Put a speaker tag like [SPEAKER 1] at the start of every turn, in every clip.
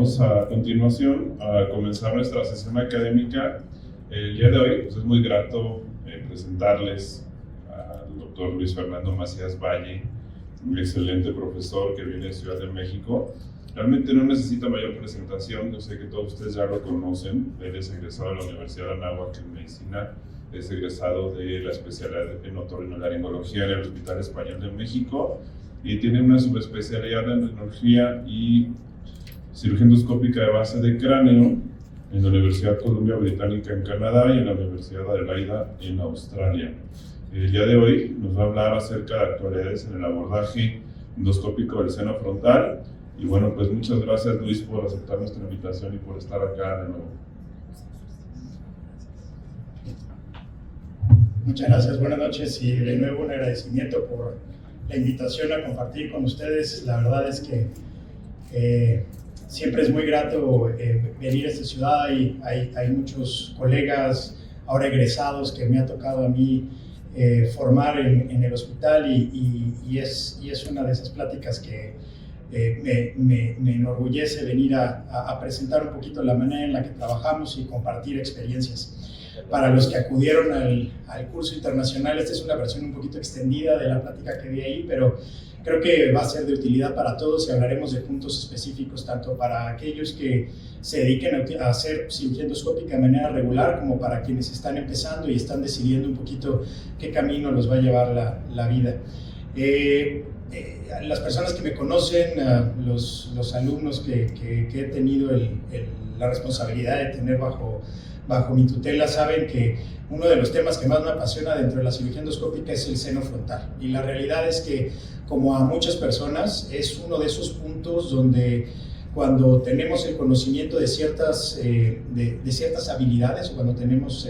[SPEAKER 1] Vamos a continuación a comenzar nuestra sesión académica. El día de hoy pues es muy grato presentarles al doctor Luis Fernando Macías Valle, un excelente profesor que viene de Ciudad de México. Realmente no necesita mayor presentación, yo sé que todos ustedes ya lo conocen. Él es egresado de la Universidad de Anáhuac en Medicina, es egresado de la especialidad en otorrinolaringología en el Hospital Español de México y tiene una subespecialidad en neurología y cirugía endoscópica de base de cráneo en la Universidad Columbia Británica en Canadá y en la Universidad Adelaida en Australia. El día de hoy nos va a hablar acerca de actualidades en el abordaje endoscópico del seno frontal. Y bueno, pues muchas gracias, Luis, por aceptar nuestra invitación y por estar acá de nuevo.
[SPEAKER 2] Muchas gracias, buenas noches y de nuevo un agradecimiento por la invitación a compartir con ustedes. La verdad es que siempre es muy grato venir a esta ciudad y hay muchos colegas ahora egresados que me ha tocado a mí formar en el hospital y es una de esas pláticas que me enorgullece venir a presentar un poquito la manera en la que trabajamos y compartir experiencias. Para los que acudieron al curso internacional, esta es una versión un poquito extendida de la plática que di ahí, pero creo que va a ser de utilidad para todos y hablaremos de puntos específicos tanto para aquellos que se dediquen a hacer cirugía endoscópica de manera regular como para quienes están empezando y están decidiendo un poquito qué camino los va a llevar la vida. Las personas que me conocen, los alumnos que he tenido la responsabilidad de tener bajo mi tutela saben que uno de los temas que más me apasiona dentro de la cirugía endoscópica es el seno frontal. Y la realidad es que, como a muchas personas, es uno de esos puntos donde cuando tenemos el conocimiento de ciertas habilidades o cuando tenemos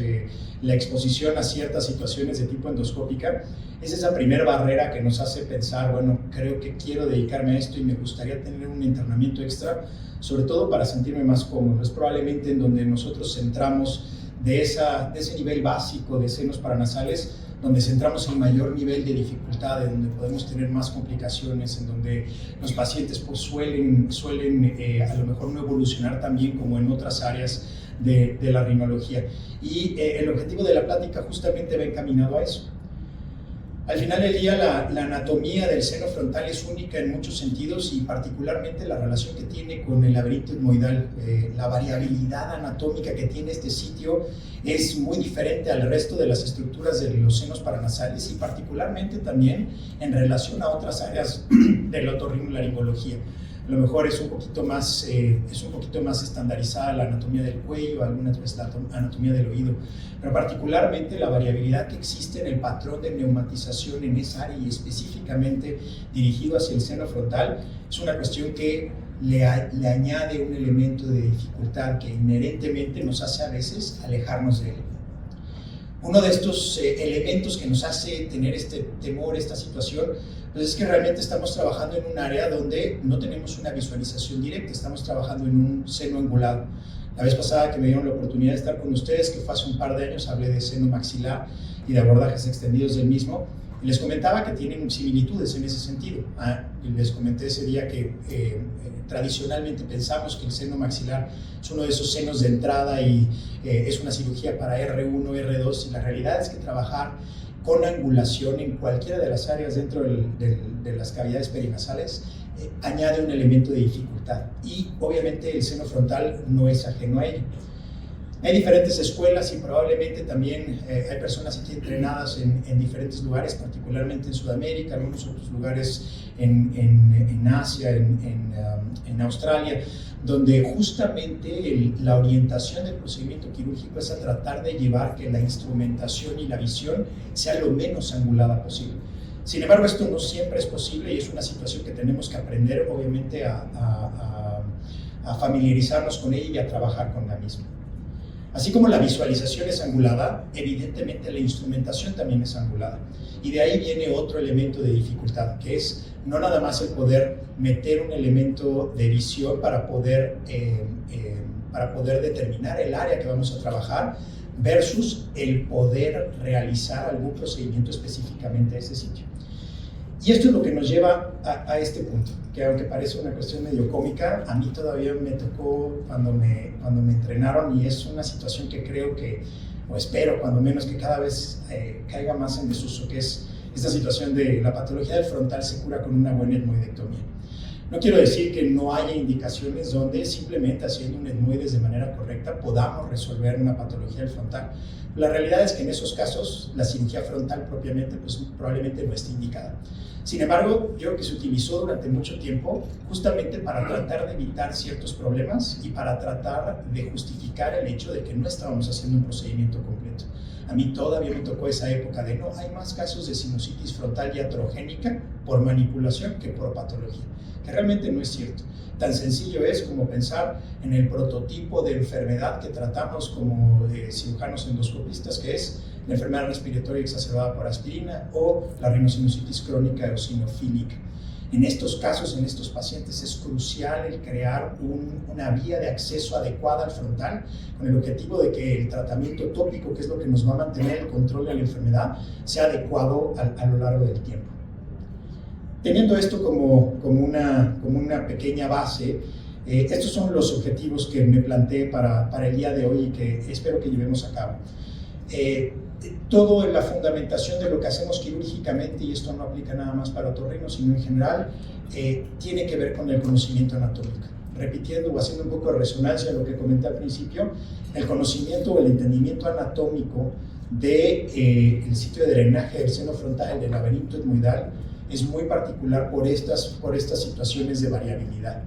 [SPEAKER 2] la exposición a ciertas situaciones de tipo endoscópica, es esa primera barrera que nos hace pensar, bueno, creo que quiero dedicarme a esto y me gustaría tener un internamiento extra, sobre todo para sentirme más cómodo. Es probablemente en donde nosotros centramos de ese nivel básico de senos paranasales, donde centramos el mayor nivel de dificultad, de donde podemos tener más complicaciones, en donde los pacientes pues, suelen a lo mejor no evolucionar tan bien como en otras áreas de la rinología. Y el objetivo de la plática justamente va encaminado a eso. Al final del día, la anatomía del seno frontal es única en muchos sentidos y particularmente la relación que tiene con el laberinto etmoidal. La variabilidad anatómica que tiene este sitio es muy diferente al resto de las estructuras de los senos paranasales y particularmente también en relación a otras áreas de la otorrinolaringología. A lo mejor es un poquito más estandarizada la anatomía del cuello, alguna vez la anatomía del oído, pero particularmente la variabilidad que existe en el patrón de neumatización en esa área y específicamente dirigido hacia el seno frontal es una cuestión que le añade un elemento de dificultad que inherentemente nos hace a veces alejarnos de él. Uno de estos elementos que nos hace tener este temor, esta situación, pues es que realmente estamos trabajando en un área donde no tenemos una visualización directa, estamos trabajando en un seno angulado. La vez pasada que me dieron la oportunidad de estar con ustedes, que fue hace un par de años, hablé de seno maxilar y de abordajes extendidos del mismo, y les comentaba que tienen similitudes en ese sentido. Les comenté ese día que tradicionalmente pensamos que el seno maxilar es uno de esos senos de entrada y es una cirugía para R1, R2, y la realidad es que trabajar con angulación en cualquiera de las áreas dentro de las cavidades perinasales añade un elemento de dificultad y obviamente el seno frontal no es ajeno a ello. Hay diferentes escuelas y probablemente también hay personas aquí entrenadas en diferentes lugares, particularmente en Sudamérica, algunos otros lugares en Asia, en Australia, donde justamente la orientación del procedimiento quirúrgico es a tratar de llevar que la instrumentación y la visión sea lo menos angulada posible. Sin embargo, esto no siempre es posible y es una situación que tenemos que aprender, obviamente, a familiarizarnos con ella y a trabajar con la misma. Así como la visualización es angulada, evidentemente la instrumentación también es angulada. Y de ahí viene otro elemento de dificultad, que es no nada más el poder meter un elemento de visión para poder determinar el área que vamos a trabajar, versus el poder realizar algún procedimiento específicamente a ese sitio. Y esto es lo que nos lleva a este punto, que aunque parece una cuestión medio cómica, a mí todavía me tocó cuando me entrenaron, y es una situación que creo que, o espero cuando menos, que cada vez caiga más en desuso, que es esta situación de la patología del frontal se cura con una buena etmoidectomía. No quiero decir que no haya indicaciones donde simplemente haciendo un etmoides de manera correcta podamos resolver una patología del frontal. La realidad es que en esos casos la cirugía frontal propiamente pues probablemente no esté indicada. Sin embargo, yo creo que se utilizó durante mucho tiempo justamente para tratar de evitar ciertos problemas y para tratar de justificar el hecho de que no estábamos haciendo un procedimiento completo. A mí todavía me tocó esa época de no, hay más casos de sinusitis frontal iatrogénica por manipulación que por patología, que realmente no es cierto. Tan sencillo es como pensar en el prototipo de enfermedad que tratamos como cirujanos endoscopistas, que es la enfermedad respiratoria exacerbada por aspirina o la rinosinusitis crónica eosinofílica. En estos casos, en estos pacientes, es crucial el crear una vía de acceso adecuada al frontal con el objetivo de que el tratamiento tópico, que es lo que nos va a mantener el control de la enfermedad, sea adecuado a lo largo del tiempo. Teniendo esto como una pequeña base, estos son los objetivos que me planteé para el día de hoy y que espero que llevemos a cabo. Todo en la fundamentación de lo que hacemos quirúrgicamente, y esto no aplica nada más para otorrino, sino en general, tiene que ver con el conocimiento anatómico. Repitiendo o haciendo un poco de resonancia a lo que comenté al principio, el conocimiento o el entendimiento anatómico del sitio de drenaje del seno frontal, del laberinto etmoidal, es muy particular por estas situaciones de variabilidad.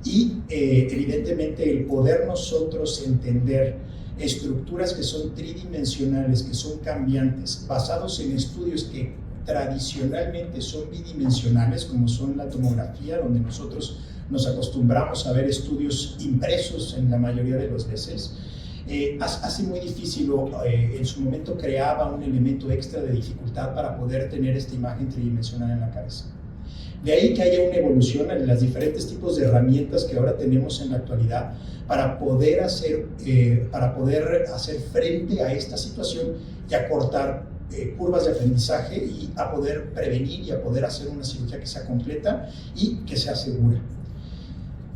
[SPEAKER 2] Y evidentemente el poder nosotros entender estructuras que son tridimensionales, que son cambiantes, basados en estudios que tradicionalmente son bidimensionales, como son la tomografía, donde nosotros nos acostumbramos a ver estudios impresos en la mayoría de las veces, hace muy difícil o en su momento creaba un elemento extra de dificultad para poder tener esta imagen tridimensional en la cabeza. De ahí que haya una evolución en los diferentes tipos de herramientas que ahora tenemos en la actualidad para poder hacer frente a esta situación y acortar curvas de aprendizaje y a poder prevenir y a poder hacer una cirugía que sea completa y que sea segura.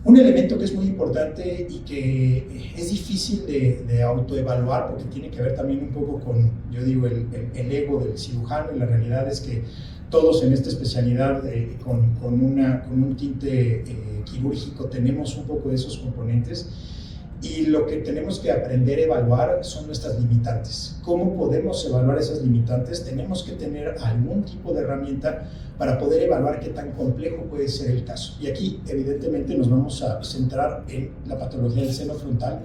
[SPEAKER 2] Un elemento que es muy importante y que es difícil de autoevaluar porque tiene que ver también un poco con, yo digo, el ego del cirujano, y la realidad es que todos en esta especialidad con un tinte quirúrgico tenemos un poco de esos componentes, y lo que tenemos que aprender a evaluar son nuestras limitantes. ¿Cómo podemos evaluar esas limitantes? Tenemos que tener algún tipo de herramienta para poder evaluar qué tan complejo puede ser el caso. Y aquí evidentemente nos vamos a centrar en la patología del seno frontal,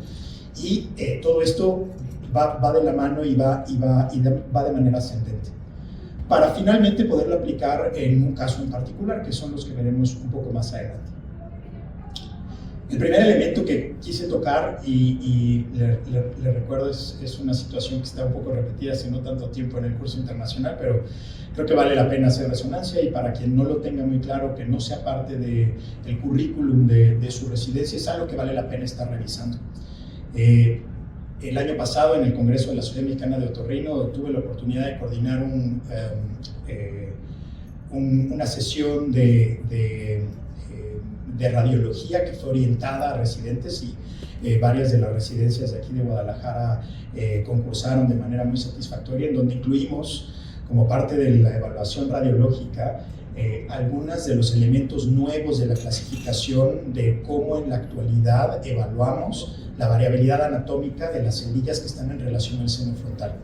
[SPEAKER 2] y todo esto va de la mano y va de manera ascendente, para finalmente poderlo aplicar en un caso en particular, que son los que veremos un poco más adelante. El primer elemento que quise tocar, y le recuerdo, es una situación que está un poco repetida hace no tanto tiempo en el curso internacional, pero creo que vale la pena hacer resonancia, y para quien no lo tenga muy claro, que no sea parte del currículum de su residencia, es algo que vale la pena estar revisando. El año pasado, en el Congreso de la Sociedad Mexicana de Otorrino, tuve la oportunidad de coordinar una sesión de radiología que fue orientada a residentes, y varias de las residencias de aquí de Guadalajara concursaron de manera muy satisfactoria, en donde incluimos como parte de la evaluación radiológica algunos de los elementos nuevos de la clasificación de cómo en la actualidad evaluamos la variabilidad anatómica de las celillas que están en relación al seno frontal.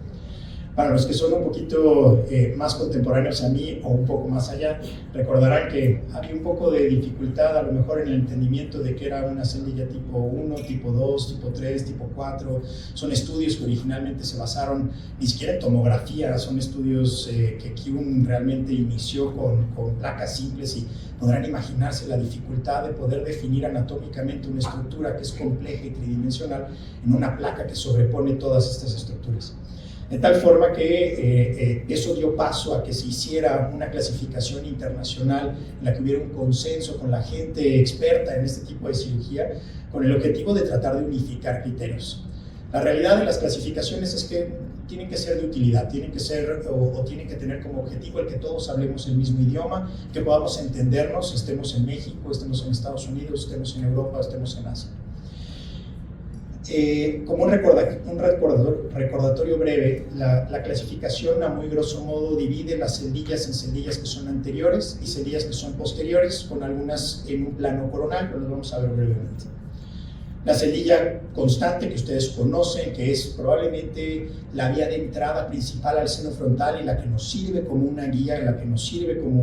[SPEAKER 2] Para los que son un poquito más contemporáneos a mí o un poco más allá, recordarán que había un poco de dificultad a lo mejor en el entendimiento de que era una celilla tipo 1, tipo 2, tipo 3, tipo 4. Son estudios que originalmente se basaron ni siquiera en tomografía, son estudios que Kuhn realmente inició con placas simples, y podrán imaginarse la dificultad de poder definir anatómicamente una estructura que es compleja y tridimensional en una placa que sobrepone todas estas estructuras. De tal forma que eso dio paso a que se hiciera una clasificación internacional en la que hubiera un consenso con la gente experta en este tipo de cirugía, con el objetivo de tratar de unificar criterios. La realidad de las clasificaciones es que tienen que ser de utilidad, tienen que ser o tienen que tener como objetivo el que todos hablemos el mismo idioma, que podamos entendernos, estemos en México, estemos en Estados Unidos, estemos en Europa, estemos en Asia. Como un recordatorio breve, la clasificación a muy grosso modo divide las celdillas en celdillas que son anteriores y celdillas que son posteriores, con algunas en un plano coronal, pero lo vamos a ver brevemente. La celdilla constante que ustedes conocen, que es probablemente la vía de entrada principal al seno frontal y la que nos sirve como una guía, la que nos sirve como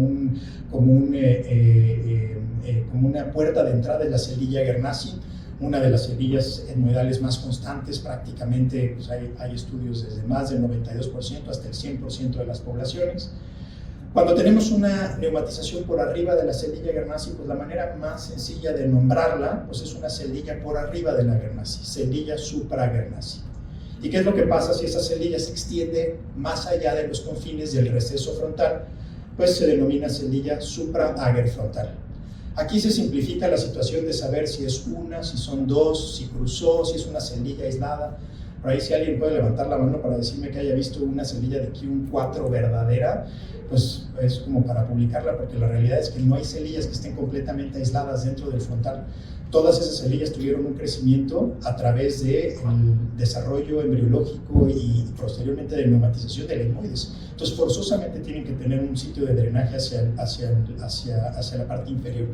[SPEAKER 2] una puerta de entrada, es la celdilla Guernsey, una de las celdillas etmoidales más constantes, prácticamente pues hay estudios desde más del 92% hasta el 100% de las poblaciones. Cuando tenemos una neumatización por arriba de la celdilla Guernsey, pues la manera más sencilla de nombrarla pues es una celdilla por arriba de la Guernsey, celdilla supra-Guernsey. ¿Y qué es lo que pasa si esa celdilla se extiende más allá de los confines del receso frontal? Pues se denomina celdilla supra-agerfrontal. Aquí se simplifica la situación de saber si es una, si son dos, si cruzó, si es una celdilla aislada. Por ahí si alguien puede levantar la mano para decirme que haya visto una celdilla de Q4 verdadera, pues es como para publicarla, porque la realidad es que no hay celdillas que estén completamente aisladas dentro del frontal. Todas esas celdillas tuvieron un crecimiento a través del desarrollo embriológico y posteriormente de neumatización del etmoides. Entonces forzosamente tienen que tener un sitio de drenaje hacia la parte inferior.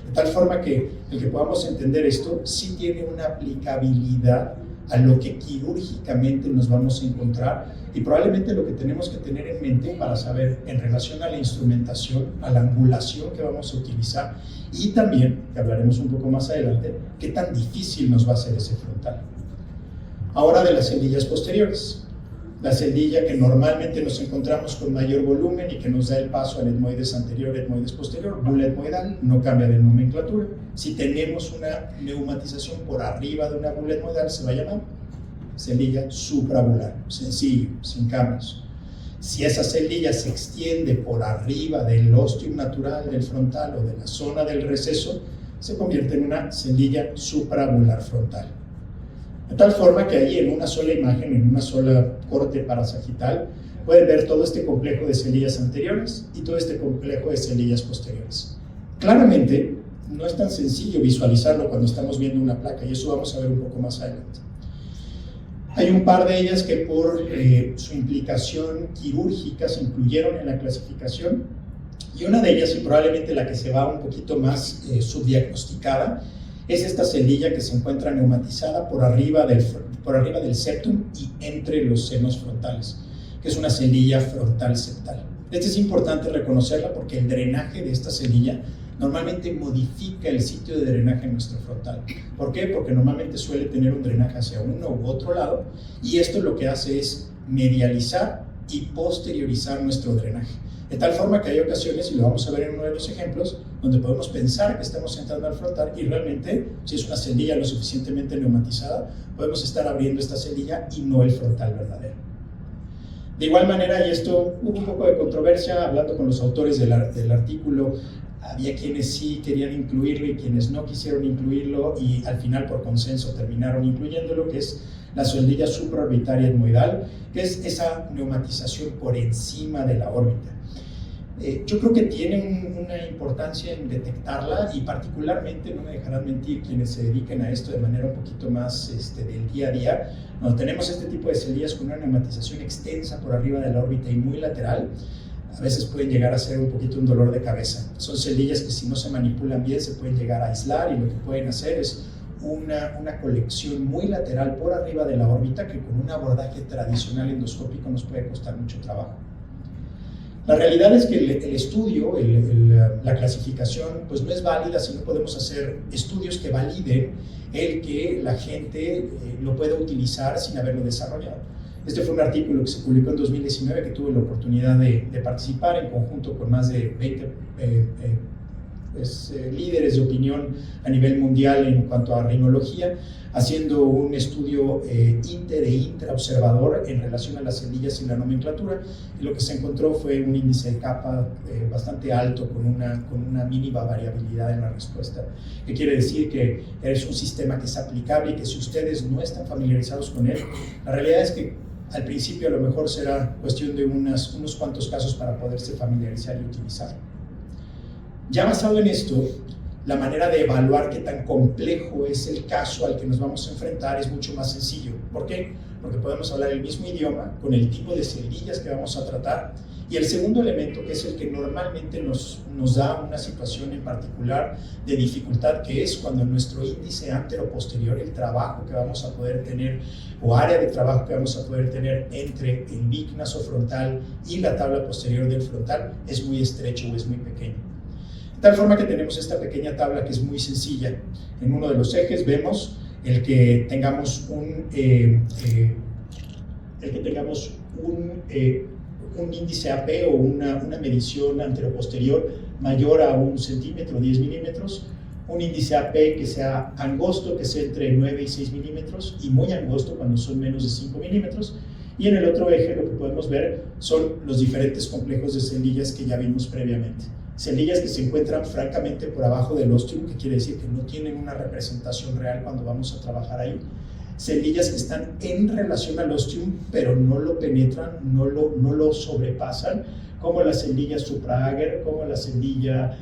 [SPEAKER 2] De tal forma que el que podamos entender esto sí tiene una aplicabilidad a lo que quirúrgicamente nos vamos a encontrar y probablemente lo que tenemos que tener en mente para saber en relación a la instrumentación, a la angulación que vamos a utilizar y también, que hablaremos un poco más adelante, qué tan difícil nos va a ser ese frontal. Ahora de las celdillas posteriores. La celdilla que normalmente nos encontramos con mayor volumen y que nos da el paso al etmoides anterior, etmoides posterior, bula etmoidal, no cambia de nomenclatura. Si tenemos una neumatización por arriba de una bula etmoidal, se va a llamar celdilla suprabular, sencillo, sin cambios. Si esa celdilla se extiende por arriba del ostium natural del frontal o de la zona del receso, se convierte en una celdilla suprabular frontal. De tal forma que ahí en una sola imagen, en una sola corte parasagital, pueden ver todo este complejo de celdillas anteriores y todo este complejo de celdillas posteriores. Claramente, no es tan sencillo visualizarlo cuando estamos viendo una placa, y eso vamos a ver un poco más adelante. Hay un par de ellas que por su implicación quirúrgica se incluyeron en la clasificación, y una de ellas, y probablemente la que se va un poquito más subdiagnosticada, es esta celdilla que se encuentra neumatizada por arriba del septum y entre los senos frontales, que es una celdilla frontal septal. Es importante reconocerla porque el drenaje de esta celdilla normalmente modifica el sitio de drenaje en nuestro frontal. ¿Por qué? Porque normalmente suele tener un drenaje hacia uno u otro lado y esto lo que hace es medializar y posteriorizar nuestro drenaje. De tal forma que hay ocasiones, y lo vamos a ver en uno de los ejemplos, donde podemos pensar que estamos entrando al frontal y realmente, si es una celdilla lo suficientemente neumatizada, podemos estar abriendo esta celdilla y no el frontal verdadero. De igual manera, y esto hubo un poco de controversia, hablando con los autores del artículo, había quienes sí querían incluirlo y quienes no quisieron incluirlo y al final por consenso terminaron incluyéndolo, que es la celdilla supraorbitaria etmoidal, que es esa neumatización por encima de la órbita. Yo creo que tiene una importancia en detectarla y particularmente, no me dejarán mentir quienes se dediquen a esto de manera un poquito más del día a día, cuando tenemos este tipo de celdillas con una neumatización extensa por arriba de la órbita y muy lateral, a veces pueden llegar a ser un poquito un dolor de cabeza. Son celdillas que si no se manipulan bien se pueden llegar a aislar y lo que pueden hacer es una colección muy lateral por arriba de la órbita que con un abordaje tradicional endoscópico nos puede costar mucho trabajo. La realidad es que el estudio, la clasificación, pues no es válida si no podemos hacer estudios que validen el que la gente lo pueda utilizar sin haberlo desarrollado. Este fue un artículo que se publicó en 2019 que tuve la oportunidad de participar en conjunto con más de 20 líderes de opinión a nivel mundial en cuanto a rinología, haciendo un estudio inter e intraobservador en relación a las celdillas y la nomenclatura, y lo que se encontró fue un índice de capa bastante alto con una mínima variabilidad en la respuesta, que quiere decir que es un sistema que es aplicable y que si ustedes no están familiarizados con él, la realidad es que Al principio a lo mejor será cuestión de unos cuantos casos para poderse familiarizar y utilizar. Ya basado en esto, la manera de evaluar qué tan complejo es el caso al que nos vamos a enfrentar es mucho más sencillo. ¿Por qué? Porque podemos hablar el mismo idioma con el tipo de celdillas que vamos a tratar. Y el segundo elemento, que es el que normalmente nos da una situación en particular de dificultad, que es cuando nuestro índice antero-posterior, el trabajo que vamos a poder tener o área de trabajo que vamos a poder tener entre el mic nasofrontal y la tabla posterior del frontal es muy estrecho o es muy pequeño. De tal forma que tenemos esta pequeña tabla que es muy sencilla. En uno de los ejes vemos el que tengamos un índice AP o una medición anteroposterior mayor a 1 centímetro, 10 milímetros, un índice AP que sea angosto, que sea entre 9 y 6 milímetros, y muy angosto cuando son menos de 5 milímetros, y en el otro eje lo que podemos ver son los diferentes complejos de celdillas que ya vimos previamente. Celdillas que se encuentran francamente por abajo del ostium, que quiere decir que no tienen una representación real cuando vamos a trabajar ahí. Celdillas que están en relación al ostium, pero no lo penetran, no lo sobrepasan, como la celdilla supraager, como la celdilla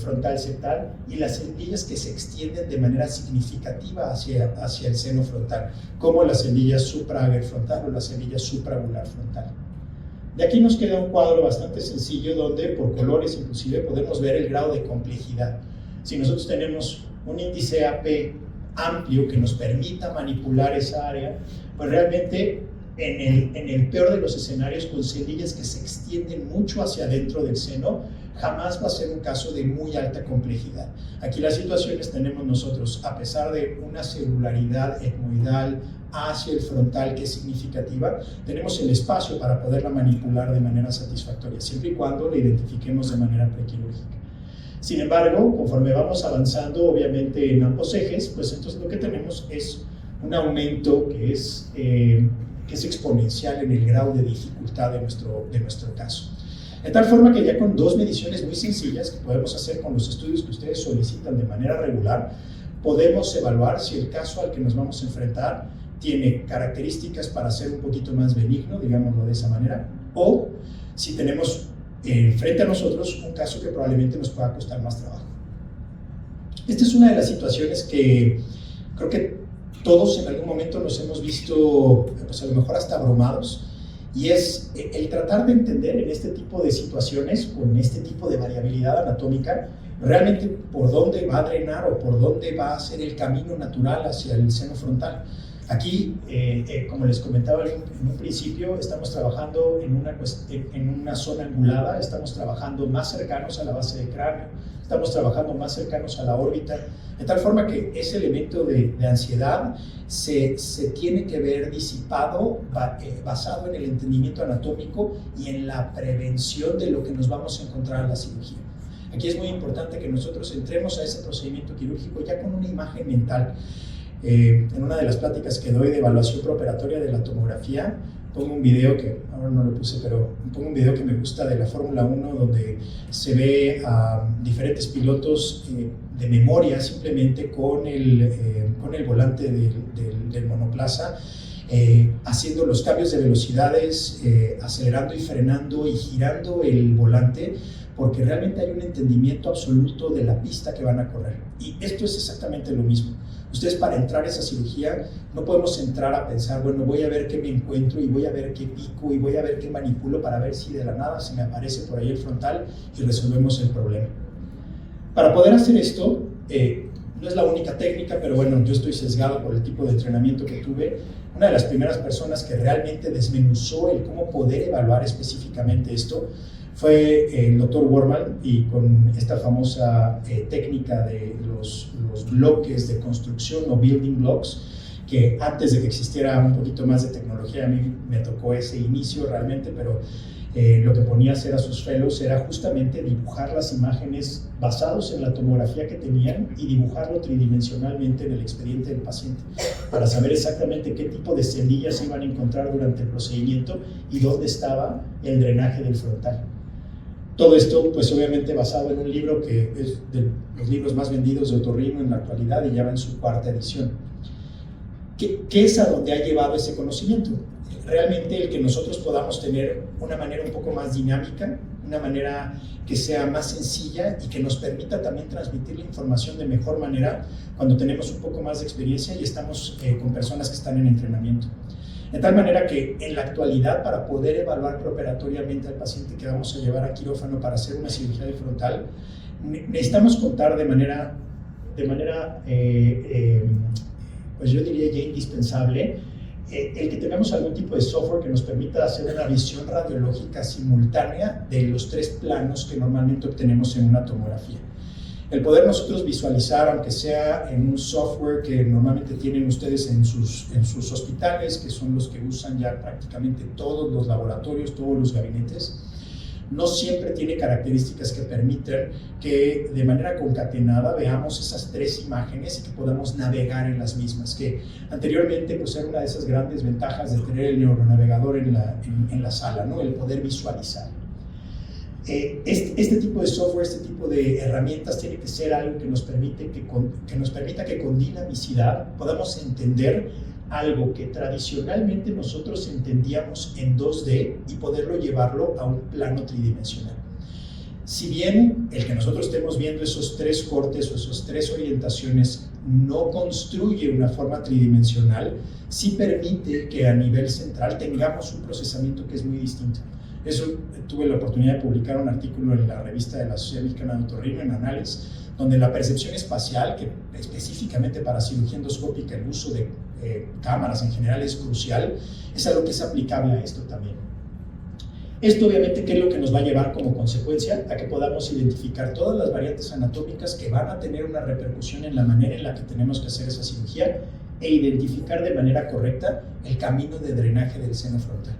[SPEAKER 2] frontal septal, y las celdillas que se extienden de manera significativa hacia el seno frontal, como la celdilla supraager frontal o la celdilla supragular frontal. De aquí nos queda un cuadro bastante sencillo donde por colores inclusive podemos ver el grado de complejidad. Si nosotros tenemos un índice AP amplio que nos permita manipular esa área, pues realmente en el peor de los escenarios, con celdillas que se extienden mucho hacia adentro del seno, jamás va a ser un caso de muy alta complejidad. Aquí las situaciones tenemos nosotros, a pesar de una celularidad etmoidal hacia el frontal que es significativa, tenemos el espacio para poderla manipular de manera satisfactoria, siempre y cuando la identifiquemos de manera prequirúrgica. Sin embargo, conforme vamos avanzando, obviamente en ambos ejes, pues entonces lo que tenemos es un aumento que es exponencial en el grado de dificultad de nuestro caso. De tal forma que ya con dos mediciones muy sencillas que podemos hacer con los estudios que ustedes solicitan de manera regular, podemos evaluar si el caso al que nos vamos a enfrentar tiene características para ser un poquito más benigno, digámoslo de esa manera, o si tenemos frente a nosotros un caso que probablemente nos pueda costar más trabajo. Esta es una de las situaciones que creo que todos en algún momento nos hemos visto, pues a lo mejor hasta abrumados, y es el tratar de entender en este tipo de situaciones, con este tipo de variabilidad anatómica, realmente por dónde va a drenar o por dónde va a ser el camino natural hacia el seno frontal. Aquí, como les comentaba en un principio, estamos trabajando en una zona angulada, estamos trabajando más cercanos a la base del cráneo, estamos trabajando más cercanos a la órbita, de tal forma que ese elemento de ansiedad se tiene que ver disipado basado en el entendimiento anatómico y en la prevención de lo que nos vamos a encontrar en la cirugía. Aquí es muy importante que nosotros entremos a ese procedimiento quirúrgico ya con una imagen mental. En una de las pláticas que doy de evaluación preoperatoria de la tomografía, pongo un video que, ahora no lo puse, pero pongo un video que me gusta de la Fórmula 1 donde se ve a diferentes pilotos de memoria simplemente con el volante del monoplaza, haciendo los cambios de velocidades, acelerando y frenando y girando el volante, porque realmente hay un entendimiento absoluto de la pista que van a correr. Y esto es exactamente lo mismo. Ustedes, para entrar a esa cirugía no podemos entrar a pensar, bueno, voy a ver qué me encuentro y voy a ver qué pico y voy a ver qué manipulo para ver si de la nada se me aparece por ahí el frontal y resolvemos el problema. Para poder hacer esto, no es la única técnica, pero bueno, yo estoy sesgado por el tipo de entrenamiento que tuve. Una de las primeras personas que realmente desmenuzó el cómo poder evaluar específicamente esto fue el Dr. Worman, y con esta famosa técnica de los bloques de construcción o building blocks, que antes de que existiera un poquito más de tecnología, a mí me tocó ese inicio realmente, pero lo que ponía a hacer a sus fellows era justamente dibujar las imágenes basados en la tomografía que tenían y dibujarlo tridimensionalmente en el expediente del paciente para saber exactamente qué tipo de celdillas se iban a encontrar durante el procedimiento y dónde estaba el drenaje del frontal. Todo esto, pues obviamente basado en un libro que es de los libros más vendidos de otorrino en la actualidad y ya va en su 4ª edición. ¿Qué es a donde ha llevado ese conocimiento? realmente el que nosotros podamos tener una manera un poco más dinámica, una manera que sea más sencilla y que nos permita también transmitir la información de mejor manera cuando tenemos un poco más de experiencia y estamos con personas que están en entrenamiento. De tal manera que en la actualidad, para poder evaluar preoperatoriamente al paciente que vamos a llevar a quirófano para hacer una cirugía de frontal, necesitamos contar de manera pues yo diría ya indispensable, el que tengamos algún tipo de software que nos permita hacer una visión radiológica simultánea de los 3 planos que normalmente obtenemos en una tomografía. El poder nosotros visualizar, aunque sea en un software que normalmente tienen ustedes en sus hospitales, que son los que usan ya prácticamente todos los laboratorios, todos los gabinetes, no siempre tiene características que permiten que de manera concatenada veamos esas 3 imágenes y que podamos navegar en las mismas, que anteriormente pues era una de esas grandes ventajas de tener el neuronavegador en la sala, ¿no? El poder visualizar. Este tipo de software, este tipo de herramientas tiene que ser algo que nos permita que con dinamicidad podamos entender algo que tradicionalmente nosotros entendíamos en 2D y poderlo llevarlo a un plano tridimensional. Si bien el que nosotros estemos viendo esos 3 cortes o esas 3 orientaciones no construye una forma tridimensional, sí permite que a nivel central tengamos un procesamiento que es muy distinto. Eso, tuve la oportunidad de publicar un artículo en la revista de la Sociedad Mexicana de Otorrino, en Anales, donde la percepción espacial, que específicamente para cirugía endoscópica el uso de cámaras en general es crucial, es algo que es aplicable a esto también. Esto obviamente, ¿qué es lo que nos va a llevar como consecuencia? A que podamos identificar todas las variantes anatómicas que van a tener una repercusión en la manera en la que tenemos que hacer esa cirugía e identificar de manera correcta el camino de drenaje del seno frontal.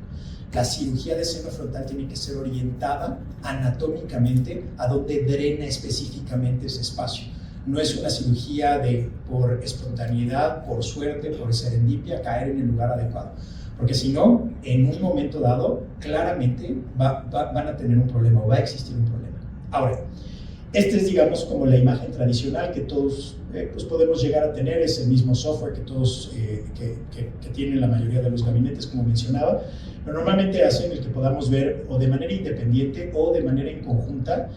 [SPEAKER 2] La cirugía de seno frontal tiene que ser orientada anatómicamente a donde drena específicamente ese espacio. No es una cirugía por espontaneidad, por suerte, por serendipia, caer en el lugar adecuado. Porque si no, en un momento dado, claramente van a tener un problema o va a existir un problema. Ahora, esta es, digamos, como la imagen tradicional que todos pues podemos llegar a tener, es el mismo software que todos que tienen la mayoría de los gabinetes, como mencionaba, pero normalmente hacen el que podamos ver o de manera independiente o de manera en conjunta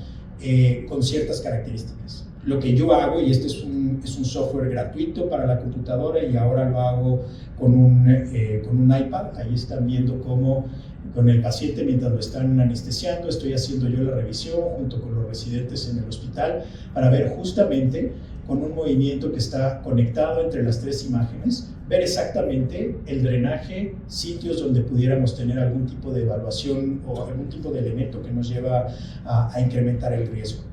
[SPEAKER 2] con ciertas características. Lo que yo hago, y este es un software gratuito para la computadora y ahora lo hago con un iPad, ahí están viendo cómo con el paciente mientras lo están anestesiando, estoy haciendo yo la revisión junto con los residentes en el hospital para ver justamente con un movimiento que está conectado entre las 3 imágenes, ver exactamente el drenaje, sitios donde pudiéramos tener algún tipo de evaluación o algún tipo de elemento que nos lleva a incrementar el riesgo.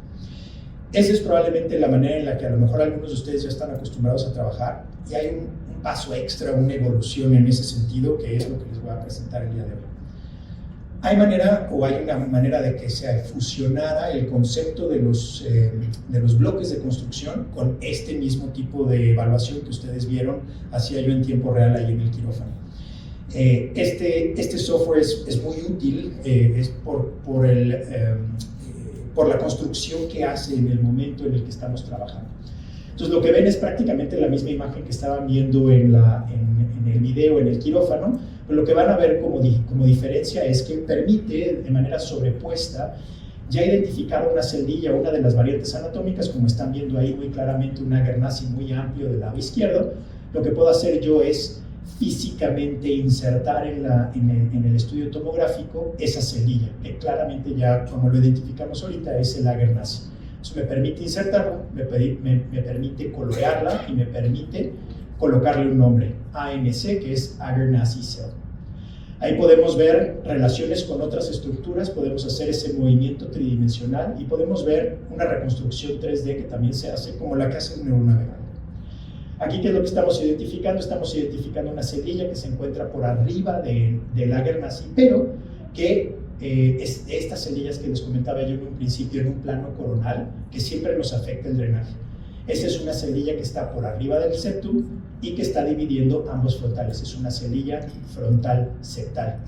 [SPEAKER 2] Esa es probablemente la manera en la que a lo mejor algunos de ustedes ya están acostumbrados a trabajar y hay un paso extra, una evolución en ese sentido que es lo que les voy a presentar el día de hoy. Hay una manera de que se fusionara el concepto de los bloques de construcción con este mismo tipo de evaluación que ustedes vieron, hacía yo en tiempo real ahí en el quirófano. Este software es muy útil, es por la construcción que hace en el momento en el que estamos trabajando. Entonces lo que ven es prácticamente la misma imagen que estaban viendo en el video en el quirófano, pero lo que van a ver como diferencia es que permite de manera sobrepuesta ya identificar una celdilla, una de las variantes anatómicas, como están viendo ahí muy claramente un Agernaci muy amplio del lado izquierdo. Lo que puedo hacer yo es físicamente insertar en el estudio tomográfico esa celdilla, que claramente ya como lo identificamos ahorita es el Agernaci. Eso me permite insertarla, me permite colorearla y me permite colocarle un nombre, ANC, que es Agernaci Cell. Ahí podemos ver relaciones con otras estructuras, podemos hacer ese movimiento tridimensional y podemos ver una reconstrucción 3D que también se hace como la que hace un neuronavegador. Aquí, ¿qué es lo que estamos identificando? Estamos identificando una celdilla que se encuentra por arriba del Agernaci, pero que es estas celdillas que les comentaba yo en un principio en un plano coronal que siempre nos afecta el drenaje. Esa es una celdilla que está por arriba del septum y que está dividiendo ambos frontales. Es una celdilla frontal septal.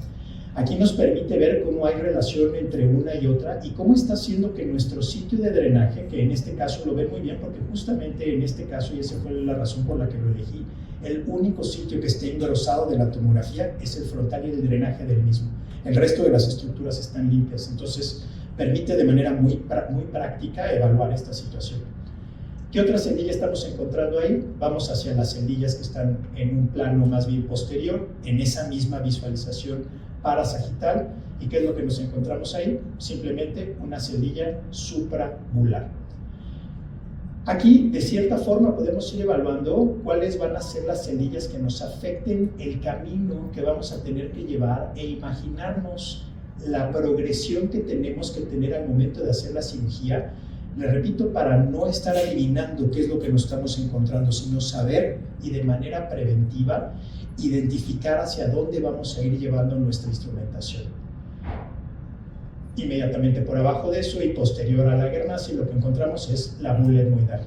[SPEAKER 2] Aquí nos permite ver cómo hay relación entre una y otra y cómo está haciendo que nuestro sitio de drenaje, que en este caso lo ven muy bien porque justamente en este caso, y esa fue la razón por la que lo elegí, el único sitio que esté engrosado de la tomografía es el frontal y el drenaje del mismo. El resto de las estructuras están limpias, entonces permite de manera muy práctica evaluar esta situación. ¿Qué otra cendilla estamos encontrando ahí? Vamos hacia las cendillas que están en un plano más bien posterior, en esa misma visualización parasagital. ¿Y qué es lo que nos encontramos ahí? Simplemente una cendilla suprabular. Aquí, de cierta forma, podemos ir evaluando cuáles van a ser las cendillas que nos afecten el camino que vamos a tener que llevar e imaginarnos la progresión que tenemos que tener al momento de hacer la cirugía. Les repito, para no estar adivinando qué es lo que nos estamos encontrando, sino saber y de manera preventiva identificar hacia dónde vamos a ir llevando nuestra instrumentación. Inmediatamente por abajo de eso y posterior a la guernacia, lo que encontramos es la bula etmoidal.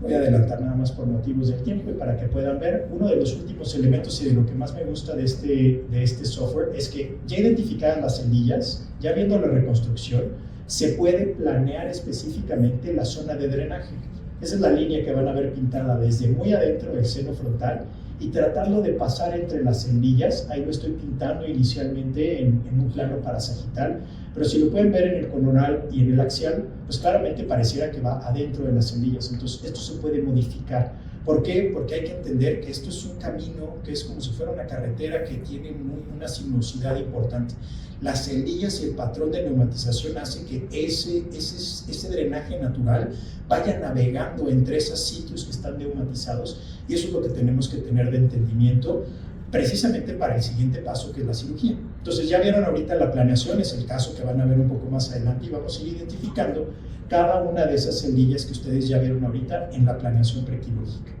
[SPEAKER 2] Voy a adelantar nada más por motivos del tiempo y para que puedan ver. Uno de los últimos elementos y de lo que más me gusta de este software es que ya identificadas las cendillas, ya viendo la reconstrucción, se puede planear específicamente la zona de drenaje. Esa es la línea que van a ver pintada desde muy adentro del seno frontal y tratando de pasar entre las cendillas. Ahí lo estoy pintando inicialmente en un plano parasagital, pero si lo pueden ver en el coronal y en el axial, pues claramente pareciera que va adentro de las cendillas. Entonces esto se puede modificar. ¿Por qué? Porque hay que entender que esto es un camino que es como si fuera una carretera que tiene una sinuosidad importante. Las cendillas y el patrón de neumatización hace que ese drenaje natural vaya navegando entre esos sitios que están neumatizados, y eso es lo que tenemos que tener de entendimiento precisamente para el siguiente paso, que es la cirugía. Entonces ya vieron ahorita la planeación, es el caso que van a ver un poco más adelante, y vamos a ir identificando cada una de esas cendillas que ustedes ya vieron ahorita en la planeación prequirúrgica.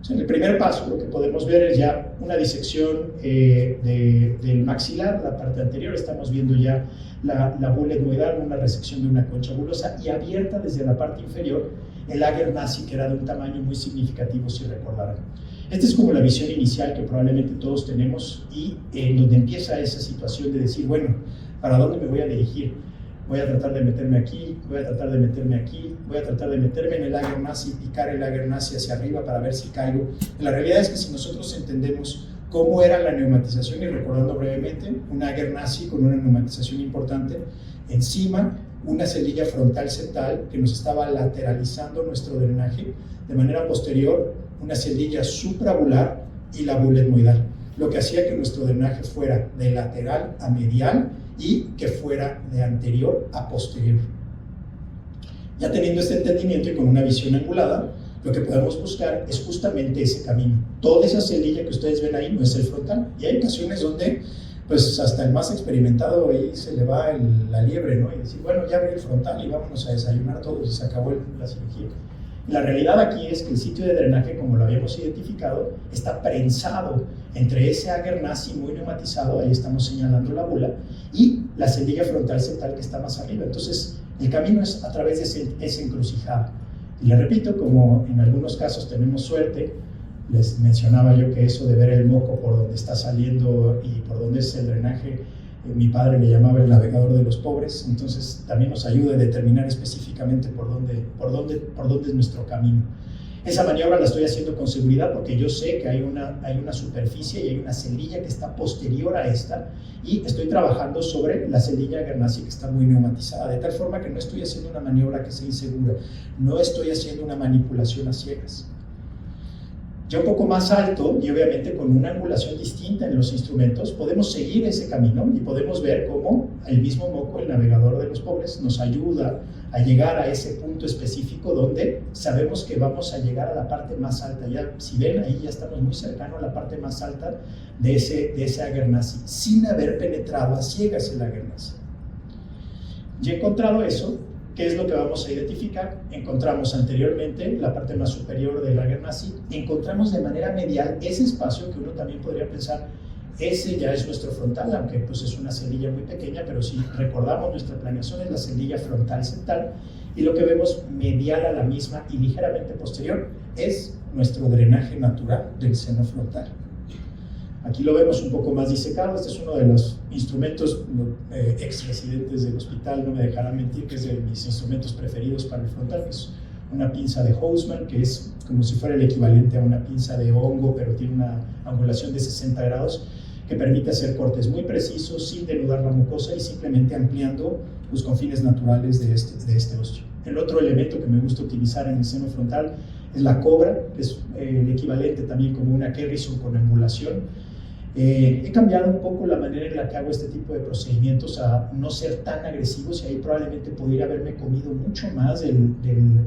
[SPEAKER 2] En el primer paso lo que podemos ver es ya una disección del maxilar, la parte anterior. Estamos viendo ya la bula etmoidal, una resección de una concha bulosa, y abierta desde la parte inferior el ager nasi, que era de un tamaño muy significativo, si recordarán. Esta es como la visión inicial que probablemente todos tenemos, y en donde empieza esa situación de decir, bueno, ¿para dónde me voy a dirigir? Voy a tratar de meterme aquí, voy a tratar de meterme aquí, voy a tratar de meterme en el ager nasi y picar el ager nasi hacia arriba para ver si caigo. La realidad es que si nosotros entendemos cómo era la neumatización, y recordando brevemente, un ager nasi con una neumatización importante, encima una cendilla frontal septal que nos estaba lateralizando nuestro drenaje, de manera posterior una cendilla suprabular y la bula etmoidal, lo que hacía que nuestro drenaje fuera de lateral a medial y que fuera de anterior a posterior. Ya teniendo este entendimiento y con una visión angulada, lo que podemos buscar es justamente ese camino. Toda esa cendilla que ustedes ven ahí no es el frontal, y hay ocasiones donde pues hasta el más experimentado ahí se le va la liebre, ¿no? Y decir, bueno, ya abrí el frontal y vámonos a desayunar todos y se acabó la cirugía. La realidad aquí es que el sitio de drenaje, como lo habíamos identificado, está prensado entre ese ager nasi muy neumatizado, ahí estamos señalando la bula, y la cendilla frontal septal que está más arriba. Entonces, el camino es a través de esa encrucijada. Y le repito, como en algunos casos tenemos suerte, les mencionaba yo que eso de ver el moco por donde está saliendo y por donde es el drenaje, mi padre le llamaba el navegador de los pobres, entonces también nos ayuda a determinar específicamente por dónde es nuestro camino. Esa maniobra la estoy haciendo con seguridad porque yo sé que hay una superficie y hay una cendilla que está posterior a esta, y estoy trabajando sobre la cendilla ager nasi que está muy neumatizada, de tal forma que no estoy haciendo una maniobra que sea insegura, no estoy haciendo una manipulación a ciegas. Ya un poco más alto y obviamente con una angulación distinta en los instrumentos, podemos seguir ese camino y podemos ver cómo el mismo moco, el navegador de los pobres, nos ayuda a llegar a ese punto específico donde sabemos que vamos a llegar a la parte más alta. Ya, si ven, ahí ya estamos muy cercanos a la parte más alta de ese ager nasi, sin haber penetrado a ciegas el ager nasi. Ya encontrado eso, ¿qué es lo que vamos a identificar? Encontramos anteriormente la parte más superior del ager nasi, encontramos de manera medial ese espacio que uno también podría pensar, ese ya es nuestro frontal, aunque pues es una cendilla muy pequeña, pero si recordamos nuestra planeación es la cendilla frontal septal, y lo que vemos medial a la misma y ligeramente posterior es nuestro drenaje natural del seno frontal. Aquí lo vemos un poco más disecado. Este es uno de los instrumentos ex residentes del hospital, no me dejarán mentir, que es de mis instrumentos preferidos para el frontal, que es una pinza de Houseman, que es como si fuera el equivalente a una pinza de hongo, pero tiene una angulación de 60 grados, que permite hacer cortes muy precisos sin denudar la mucosa y simplemente ampliando los confines naturales de este osteo. El otro elemento que me gusta utilizar en el seno frontal es la cobra, que es el equivalente también como una Kerrison con angulación. He cambiado un poco la manera en la que hago este tipo de procedimientos a no ser tan agresivos, y ahí probablemente pudiera haberme comido mucho más del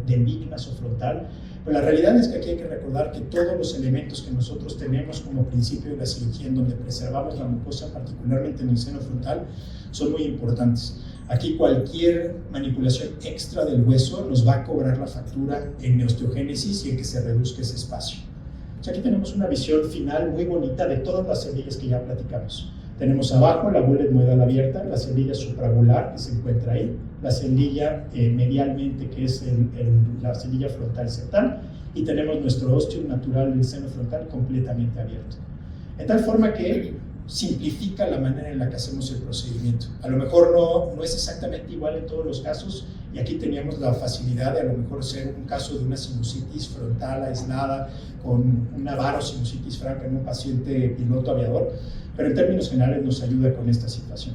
[SPEAKER 2] big nasofrontal. Pero la realidad es que aquí hay que recordar que todos los elementos que nosotros tenemos como principio de la cirugía, en donde preservamos la mucosa, particularmente en el seno frontal, son muy importantes. Aquí cualquier manipulación extra del hueso nos va a cobrar la factura en osteogénesis y en que se reduzca ese espacio. Aquí tenemos una visión final muy bonita de todas las cerillas que ya platicamos. Tenemos abajo la bula etmoidal abierta, la cerilla suprabular que se encuentra ahí, la cerilla medialmente, que es la cerilla frontal septal, y tenemos nuestro osteo natural del seno frontal completamente abierto. De tal forma que simplifica la manera en la que hacemos el procedimiento. A lo mejor no es exactamente igual en todos los casos, y aquí teníamos la facilidad de a lo mejor ser un caso de una sinusitis frontal aislada con una varosinusitis franca en un paciente piloto aviador, pero en términos generales nos ayuda con esta situación.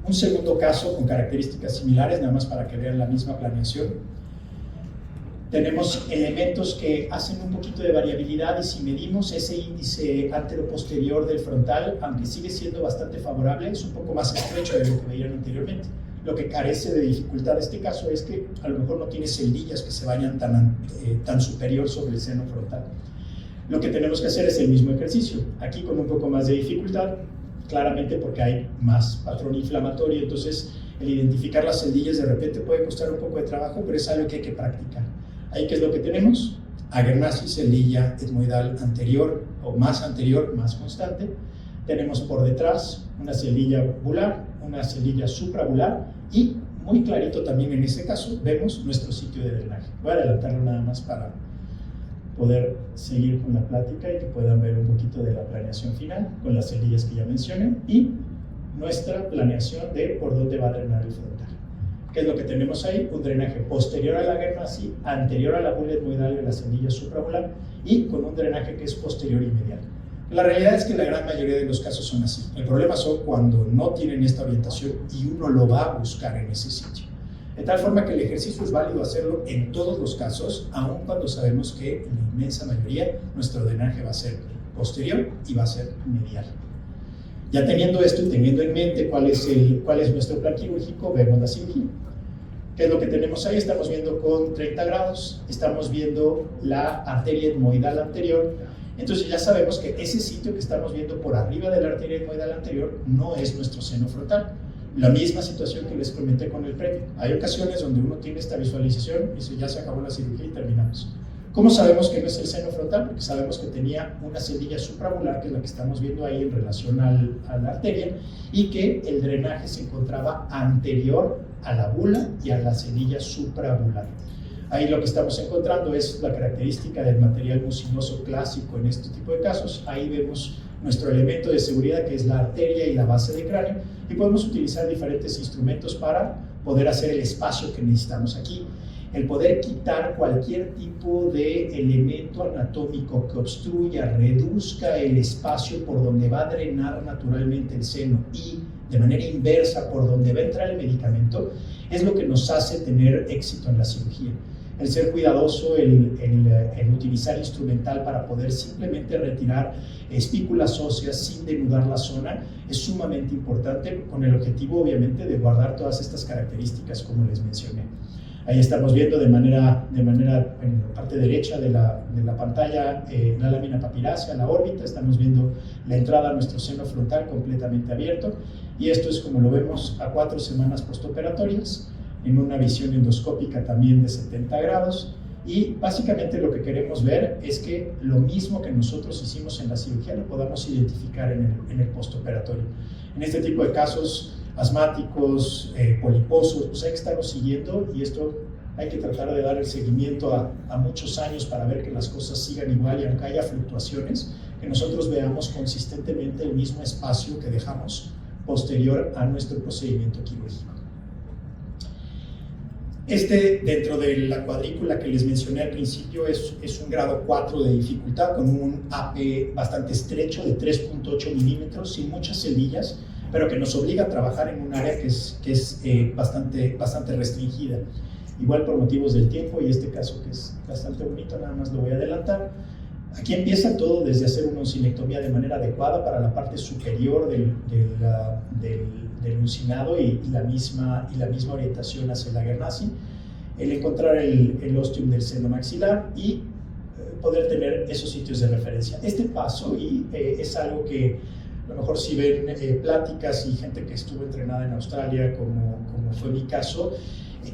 [SPEAKER 2] Un segundo caso con características similares, nada más para que vean la misma planeación. Tenemos elementos que hacen un poquito de variabilidad, y si medimos ese índice antero-posterior del frontal, aunque sigue siendo bastante favorable, es un poco más estrecho de lo que veían anteriormente. Lo que carece de dificultad en este caso es que a lo mejor no tiene celdillas que se vayan tan superior sobre el seno frontal. Lo que tenemos que hacer es el mismo ejercicio, aquí con un poco más de dificultad, claramente porque hay más patrón inflamatorio, entonces el identificar las celdillas de repente puede costar un poco de trabajo, pero es algo que hay que practicar. Ahí, ¿qué es lo que tenemos? Agernasis, celdilla etmoidal anterior o más anterior, más constante. Tenemos por detrás una celdilla bular, una celdilla suprabular, y muy clarito también en este caso vemos nuestro sitio de drenaje. Voy a adelantarlo nada más para poder seguir con la plática y que puedan ver un poquito de la planeación final con las celdillas que ya mencioné y nuestra planeación de por dónde va a drenar el frontal. ¿Qué es lo que tenemos ahí? Un drenaje posterior a la agernasis, anterior a la bula etmoidal de la celdilla suprabular, y con un drenaje que es posterior y medial. La realidad es que la gran mayoría de los casos son así. El problema son cuando no tienen esta orientación y uno lo va a buscar en ese sitio. De tal forma que el ejercicio es válido hacerlo en todos los casos, aun cuando sabemos que en la inmensa mayoría nuestro drenaje va a ser posterior y va a ser medial. Ya teniendo esto y teniendo en mente cuál es nuestro plan quirúrgico, vemos la cirugía. ¿Qué es lo que tenemos ahí? Estamos viendo con 30 grados, estamos viendo la arteria etmoidal anterior. Entonces ya sabemos que ese sitio que estamos viendo por arriba de la arteria etmoidal anterior no es nuestro seno frontal. La misma situación que les comenté con el previo. Hay ocasiones donde uno tiene esta visualización y dice, ya se acabó la cirugía y terminamos. ¿Cómo sabemos que no es el seno frontal? Porque sabemos que tenía una celdilla suprabular, que es la que estamos viendo ahí en relación a la arteria, y que el drenaje se encontraba anterior a la bula y a la celdilla suprabular. Ahí lo que estamos encontrando es la característica del material mucinoso clásico en este tipo de casos. Ahí vemos nuestro elemento de seguridad, que es la arteria y la base de cráneo, y podemos utilizar diferentes instrumentos para poder hacer el espacio que necesitamos aquí. El poder quitar cualquier tipo de elemento anatómico que obstruya, reduzca el espacio por donde va a drenar naturalmente el seno y de manera inversa por donde va a entrar el medicamento, es lo que nos hace tener éxito en la cirugía. El ser cuidadoso, el utilizar instrumental para poder simplemente retirar espículas óseas sin denudar la zona es sumamente importante, con el objetivo obviamente de guardar todas estas características como les mencioné. Ahí estamos viendo de manera en la parte derecha de la pantalla la lámina papirácea, la órbita. Estamos viendo la entrada a nuestro seno frontal completamente abierto, y esto es como lo vemos a 4 semanas postoperatorias, en una visión endoscópica también de 70 grados, y básicamente lo que queremos ver es que lo mismo que nosotros hicimos en la cirugía lo podamos identificar en el postoperatorio. En este tipo de casos asmáticos, poliposos, pues hay que estarlo siguiendo, y esto hay que tratar de dar el seguimiento a muchos años para ver que las cosas sigan igual, y aunque haya fluctuaciones, que nosotros veamos consistentemente el mismo espacio que dejamos posterior a nuestro procedimiento quirúrgico. Dentro de la cuadrícula que les mencioné al principio, es un grado 4 de dificultad con un AP bastante estrecho de 3.8 milímetros, sin muchas celdillas, pero que nos obliga a trabajar en un área que es bastante restringida. Igual por motivos del tiempo, y este caso que es bastante bonito, nada más lo voy a adelantar. Aquí empieza todo desde hacer una oncinectomía de manera adecuada para la parte superior del uncinado y la misma orientación hacia la Guernsey, el encontrar el ostium del seno maxilar y poder tener esos sitios de referencia. Este paso es algo que a lo mejor si ven pláticas y gente que estuvo entrenada en Australia, como fue mi caso,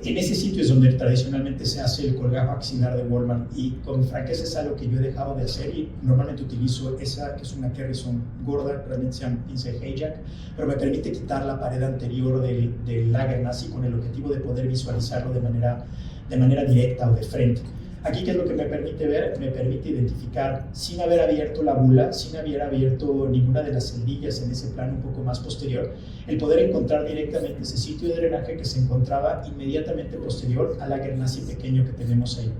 [SPEAKER 2] en ese sitio es donde tradicionalmente se hace el colgajo axilar de Wolman, y con franqueza es algo que yo he dejado de hacer y normalmente utilizo esa que es una Kerrison gorda, realmente se llama pinza de Hayjack, pero me permite quitar la pared anterior del Lagernazi con el objetivo de poder visualizarlo de manera directa o de frente. Aquí, ¿qué es lo que me permite ver? Me permite identificar, sin haber abierto la bula, sin haber abierto ninguna de las celdillas en ese plano un poco más posterior, el poder encontrar directamente ese sitio de drenaje que se encontraba inmediatamente posterior al Lagernazi pequeño que tenemos ahí.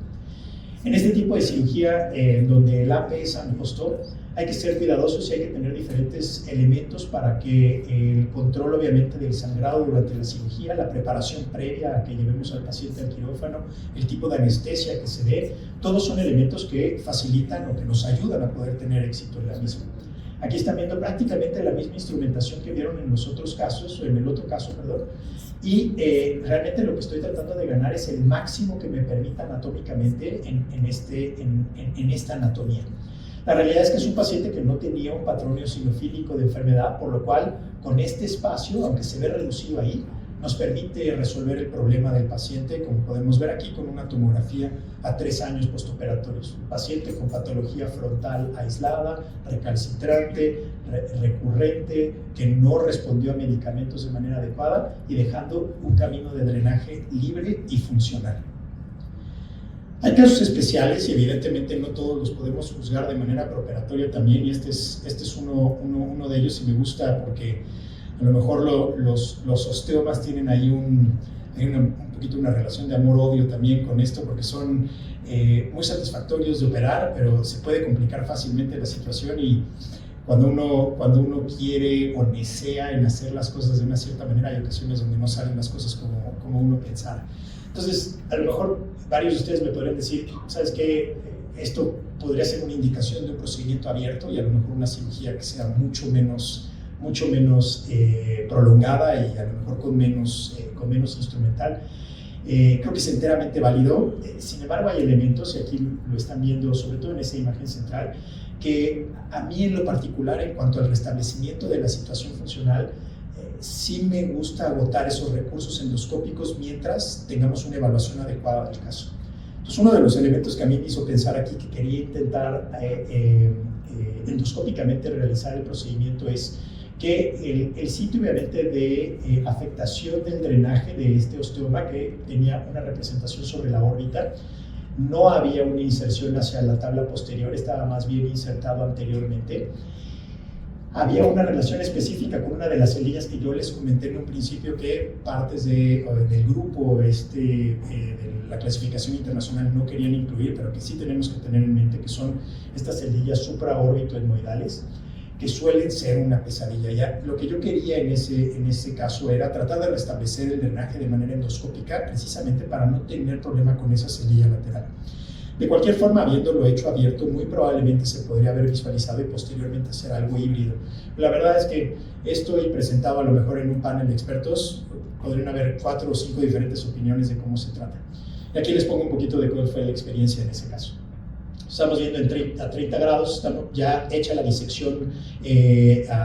[SPEAKER 2] En este tipo de cirugía, donde el AP es angostor, hay que ser cuidadosos y hay que tener diferentes elementos para que el control, obviamente, del sangrado durante la cirugía, la preparación previa a que llevemos al paciente al quirófano, el tipo de anestesia que se dé, todos son elementos que facilitan o que nos ayudan a poder tener éxito en la misma. Aquí están viendo prácticamente la misma instrumentación que vieron en los otros casos, en el otro caso, perdón, y realmente lo que estoy tratando de ganar es el máximo que me permita anatómicamente en esta anatomía. La realidad es que es un paciente que no tenía un patrón eosinofílico de enfermedad, por lo cual con este espacio, aunque se ve reducido ahí, nos permite resolver el problema del paciente, como podemos ver aquí con una tomografía a 3 años postoperatorios. Un paciente con patología frontal aislada, recalcitrante, recurrente, que no respondió a medicamentos de manera adecuada y dejando un camino de drenaje libre y funcional. Hay casos especiales y evidentemente no todos los podemos juzgar de manera preoperatoria también, y este es uno de ellos, y me gusta porque a lo mejor los osteomas tienen ahí un poquito una relación de amor-odio también con esto, porque son muy satisfactorios de operar, pero se puede complicar fácilmente la situación, y cuando uno quiere o desea en hacer las cosas de una cierta manera, hay ocasiones donde no salen las cosas como uno pensara. Entonces, a lo mejor varios de ustedes me podrían decir, ¿sabes qué? Esto podría ser una indicación de un procedimiento abierto y a lo mejor una cirugía que sea mucho menos prolongada y a lo mejor con menos instrumental. Creo que es enteramente válido. Sin embargo, hay elementos, y aquí lo están viendo sobre todo en esa imagen central, que a mí en lo particular, en cuanto al restablecimiento de la situación funcional, sí me gusta agotar esos recursos endoscópicos mientras tengamos una evaluación adecuada del caso. Entonces, uno de los elementos que a mí me hizo pensar aquí que quería intentar endoscópicamente realizar el procedimiento es que el sitio, obviamente, de afectación del drenaje de este osteoma, que tenía una representación sobre la órbita, no había una inserción hacia la tabla posterior, estaba más bien insertado anteriormente. Había una relación específica con una de las celdillas que yo les comenté en un principio, que partes del grupo de la clasificación internacional no querían incluir, pero que sí tenemos que tener en mente, que son estas celdillas supraórbito-etmoidales, que suelen ser una pesadilla. Ya, lo que yo quería en ese caso era tratar de restablecer el drenaje de manera endoscópica, precisamente para no tener problema con esa celdilla lateral. De cualquier forma, habiéndolo hecho abierto, muy probablemente se podría haber visualizado y posteriormente hacer algo híbrido. La verdad es que esto, y presentado a lo mejor en un panel de expertos, podrían haber 4 o 5 diferentes opiniones de cómo se trata. Y aquí les pongo un poquito de cuál fue la experiencia en ese caso. Estamos viendo a 30 grados, estamos ya hecha la disección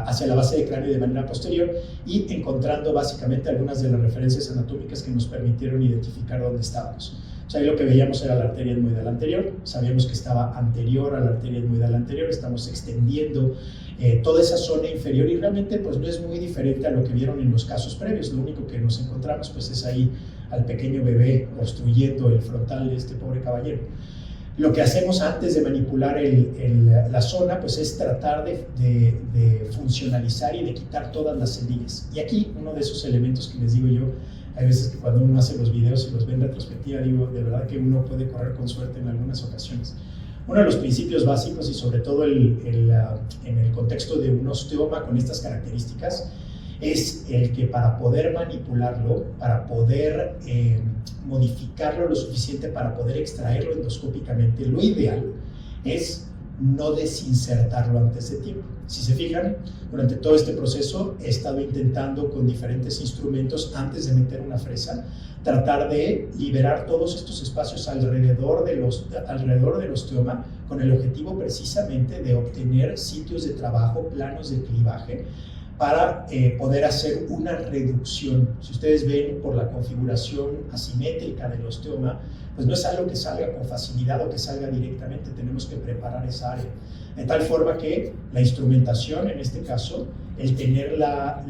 [SPEAKER 2] hacia la base del cráneo de manera posterior y encontrando básicamente algunas de las referencias anatómicas que nos permitieron identificar dónde estábamos. O sea, ahí lo que veíamos era la arteria etmoidal anterior, sabíamos que estaba anterior a la arteria etmoidal anterior, estamos extendiendo toda esa zona inferior y realmente pues no es muy diferente a lo que vieron en los casos previos. Lo único que nos encontramos pues es ahí al pequeño bebé obstruyendo el frontal de este pobre caballero. Lo que hacemos antes de manipular la zona, pues es tratar de funcionalizar y de quitar todas las celdillas. Y aquí uno de esos elementos que les digo yo, hay veces que cuando uno hace los videos y los ve en retrospectiva, digo, de verdad que uno puede correr con suerte en algunas ocasiones. Uno de los principios básicos, y sobre todo en el contexto de un osteoma con estas características, es el que para poder manipularlo, para poder modificarlo lo suficiente para poder extraerlo endoscópicamente, lo ideal es no desinsertarlo antes de tiempo. Si se fijan, durante todo este proceso he estado intentando con diferentes instrumentos, antes de meter una fresa, tratar de liberar todos estos espacios alrededor del osteoma, con el objetivo precisamente de obtener sitios de trabajo, planos de clivaje, para poder hacer una reducción. Si ustedes ven por la configuración asimétrica del osteoma, pues no es algo que salga con facilidad o que salga directamente, tenemos que preparar esa área. De tal forma que la instrumentación, en este caso, el tener la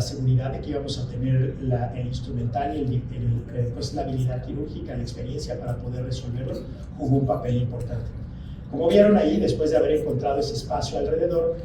[SPEAKER 2] seguridad de que íbamos a tener el instrumental y pues la habilidad quirúrgica, la experiencia para poder resolverlo, jugó un papel importante. Como vieron ahí, después de haber encontrado ese espacio alrededor,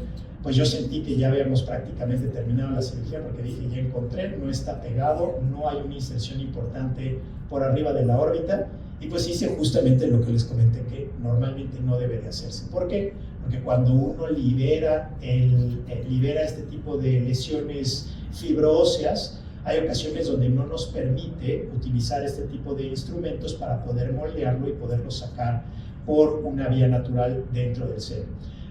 [SPEAKER 2] pues yo sentí que ya habíamos prácticamente terminado la cirugía, porque dije, ya encontré, no está pegado, no hay una inserción importante por arriba de la órbita, y pues hice justamente lo que les comenté, que normalmente no debe de hacerse. ¿Por qué? Porque cuando uno libera este tipo de lesiones fibroóseas, hay ocasiones donde no nos permite utilizar este tipo de instrumentos para poder moldearlo y poderlo sacar por una vía natural dentro del seno.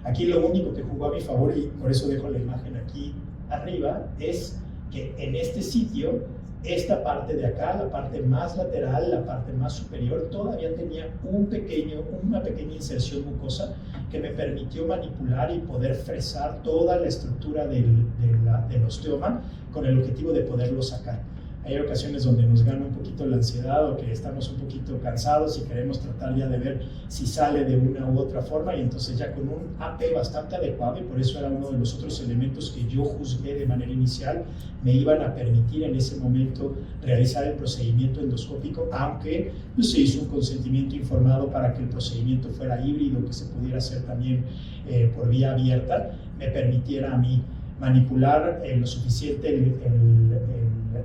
[SPEAKER 2] Aquí lo único que jugó a mi favor, y por eso dejo la imagen aquí arriba, es que en este sitio, esta parte de acá, la parte más lateral, la parte más superior, todavía tenía una pequeña inserción mucosa que me permitió manipular y poder fresar toda la estructura del osteoma con el objetivo de poderlo sacar. Hay ocasiones donde nos gana un poquito la ansiedad o que estamos un poquito cansados y queremos tratar ya de ver si sale de una u otra forma, y entonces ya con un AP bastante adecuado, y por eso era uno de los otros elementos que yo juzgué de manera inicial, me iban a permitir en ese momento realizar el procedimiento endoscópico, aunque pues, se hizo un consentimiento informado para que el procedimiento fuera híbrido, que se pudiera hacer también por vía abierta, me permitiera a mí manipular lo suficiente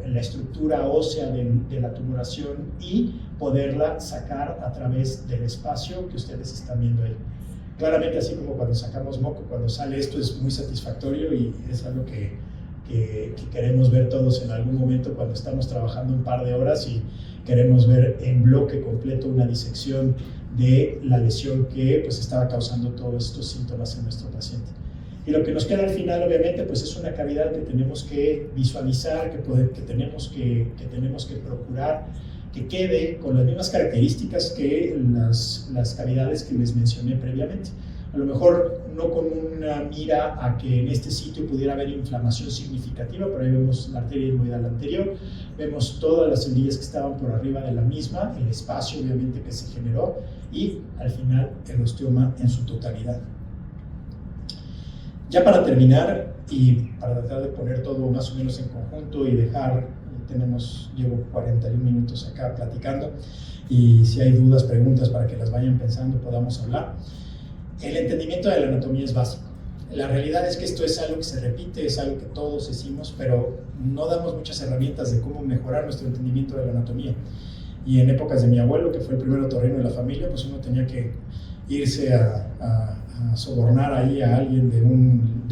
[SPEAKER 2] la estructura ósea de la tumoración y poderla sacar a través del espacio que ustedes están viendo ahí. Claramente, así como cuando sacamos moco, cuando sale esto es muy satisfactorio y es algo que queremos ver todos en algún momento cuando estamos trabajando un par de horas y queremos ver en bloque completo una disección de la lesión que pues, estaba causando todos estos síntomas en nuestro paciente. Y lo que nos queda al final, obviamente, pues es una cavidad que tenemos que visualizar, que tenemos que procurar que quede con las mismas características que las cavidades que les mencioné previamente. A lo mejor no con una mira a que en este sitio pudiera haber inflamación significativa, pero ahí vemos la arteria etmoidal anterior, vemos todas las celdillas que estaban por arriba de la misma, el espacio obviamente que se generó y al final el osteoma en su totalidad. Ya para terminar y para tratar de poner todo más o menos en conjunto y llevo 41 minutos acá platicando, y si hay dudas, preguntas para que las vayan pensando, podamos hablar. El entendimiento de la anatomía es básico. La realidad es que esto es algo que se repite, es algo que todos decimos, pero no damos muchas herramientas de cómo mejorar nuestro entendimiento de la anatomía. Y en épocas de mi abuelo, que fue el primer otorrino de la familia, pues uno tenía que irse a sobornar ahí a alguien de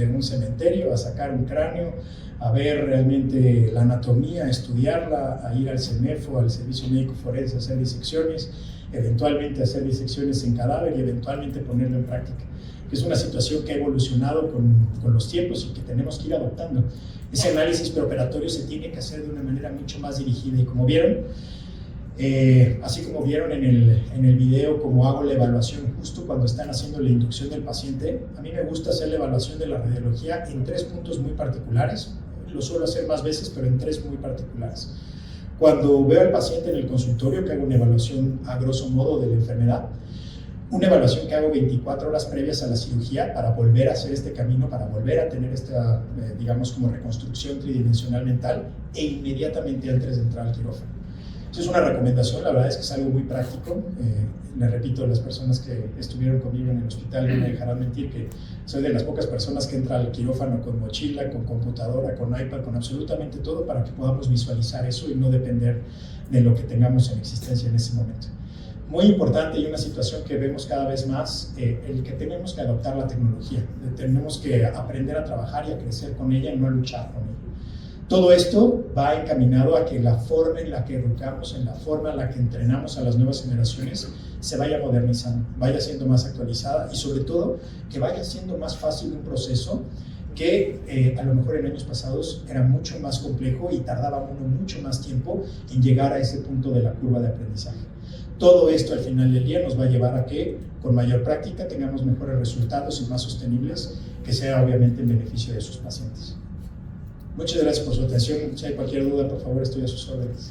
[SPEAKER 2] un cementerio, a sacar un cráneo, a ver realmente la anatomía, a estudiarla, a ir al CEMEFO, al Servicio Médico Forense, a hacer disecciones, eventualmente hacer disecciones en cadáver y eventualmente ponerlo en práctica. Es una situación que ha evolucionado con los tiempos y que tenemos que ir adoptando. Ese análisis preoperatorio se tiene que hacer de una manera mucho más dirigida, y como vieron, así como vieron en el video cómo hago la evaluación justo cuando están haciendo la inducción del paciente, a mí me gusta hacer la evaluación de la radiología en 3 puntos muy particulares. Lo suelo hacer más veces, pero en 3 muy particulares. Cuando veo al paciente en el consultorio, que hago una evaluación a grosso modo de la enfermedad, una evaluación que hago 24 horas previas a la cirugía para volver a hacer este camino, para volver a tener esta, digamos, como reconstrucción tridimensional mental, e inmediatamente antes de entrar al quirófano. Esa es una recomendación, la verdad es que es algo muy práctico. Le repito, las personas que estuvieron conmigo en el hospital no me dejarán mentir que soy de las pocas personas que entra al quirófano con mochila, con computadora, con iPad, con absolutamente todo para que podamos visualizar eso y no depender de lo que tengamos en existencia en ese momento. Muy importante y una situación que vemos cada vez más, el que tenemos que adoptar la tecnología, tenemos que aprender a trabajar y a crecer con ella y no a luchar con ella. Todo esto va encaminado a que la forma en la que educamos, en la forma en la que entrenamos a las nuevas generaciones se vaya modernizando, vaya siendo más actualizada y sobre todo que vaya siendo más fácil un proceso que a lo mejor en años pasados era mucho más complejo y tardaba uno mucho más tiempo en llegar a ese punto de la curva de aprendizaje. Todo esto al final del día nos va a llevar a que con mayor práctica tengamos mejores resultados y más sostenibles, que sea obviamente en beneficio de sus pacientes. Muchas gracias por su atención. Si hay cualquier duda, por favor, estoy a sus órdenes.